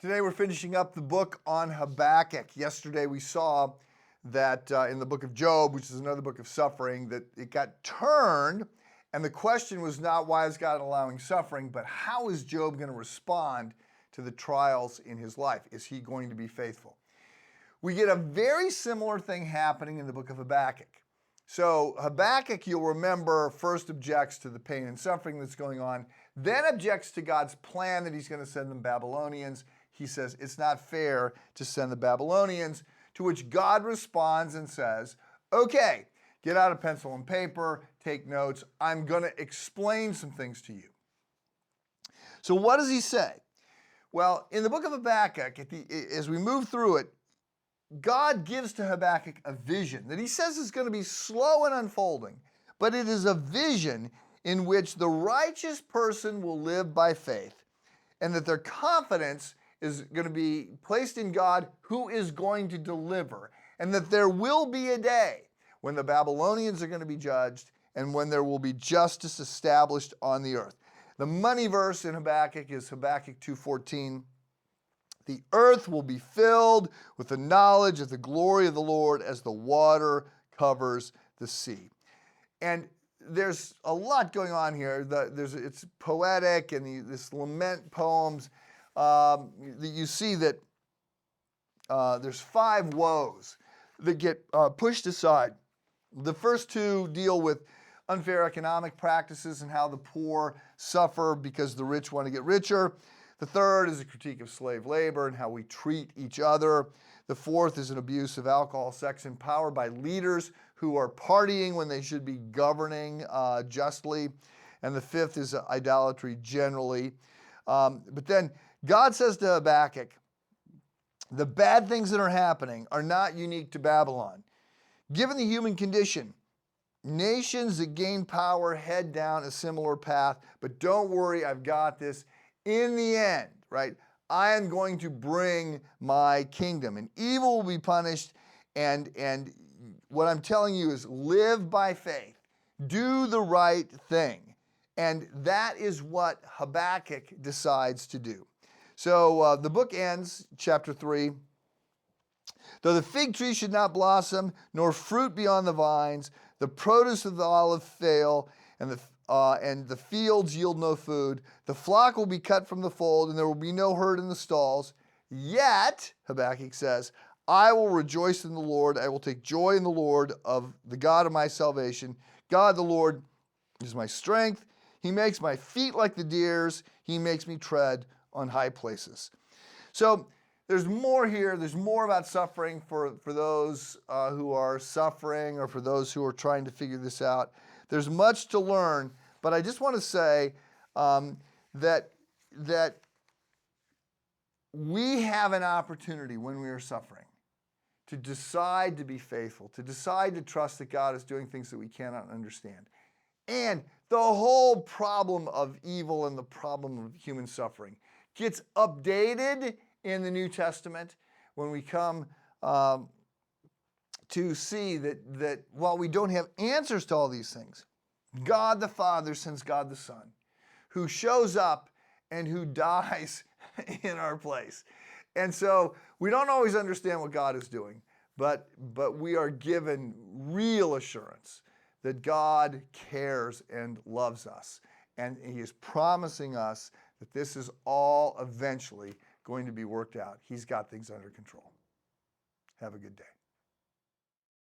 Today we're finishing up the book on Habakkuk. Yesterday we saw that in the book of Job, which is another book of suffering, that it got turned, and the question was not why is God allowing suffering, but how is Job going to respond to the trials in his life? Is he going to be faithful? We get a very similar thing happening in the book of Habakkuk. So Habakkuk, you'll remember, first objects to the pain and suffering that's going on, then objects to God's plan that he's going to send them Babylonians. He says it's not fair to send the Babylonians, to which God responds and says, okay, get out a pencil and paper, take notes. I'm going to explain some things to you. So what does he say? Well, in the book of Habakkuk, as we move through it, God gives to Habakkuk a vision that he says is going to be slow in unfolding, but it is a vision in which the righteous person will live by faith, and that their confidence is going to be placed in God, who is going to deliver, and that there will be a day when the Babylonians are going to be judged and when there will be justice established on the earth. The money verse in Habakkuk is Habakkuk 2:14. The earth will be filled with the knowledge of the glory of the Lord as the water covers the sea. And there's a lot going on here. It's poetic, and this lament poems. You see that there's 5 woes that get pushed aside. The first 2 deal with unfair economic practices and how the poor suffer because the rich want to get richer. The third is a critique of slave labor and how we treat each other. The fourth is an abuse of alcohol, sex, and power by leaders who are partying when they should be governing justly. And the fifth is idolatry generally. But then God says to Habakkuk, the bad things that are happening are not unique to Babylon. Given the human condition, nations that gain power head down a similar path, but don't worry, I've got this. In the end, right, I am going to bring my kingdom, and evil will be punished, and what I'm telling you is live by faith, do the right thing, and that is what Habakkuk decides to do. So the book ends, chapter 3. Though the fig tree should not blossom, nor fruit be on the vines, the produce of the olive fail, and the fields yield no food, the flock will be cut from the fold, and there will be no herd in the stalls. Yet, Habakkuk says, I will rejoice in the Lord. I will take joy in the Lord, of the God of my salvation. God the Lord is my strength. He makes my feet like the deer's. He makes me tread on high places. So there's more here. There's more about suffering for those who are suffering, or for those who are trying to figure this out. There's much to learn, but I just want to say that we have an opportunity when we are suffering to decide to be faithful, to decide to trust that God is doing things that we cannot understand. And the whole problem of evil and the problem of human suffering gets updated in the New Testament when we come to see that while we don't have answers to all these things, God the Father sends God the Son, who shows up and who dies in our place. And so we don't always understand what God is doing, but we are given real assurance that God cares and loves us. And he is promising us that this is all eventually going to be worked out. He's got things under control. Have a good day.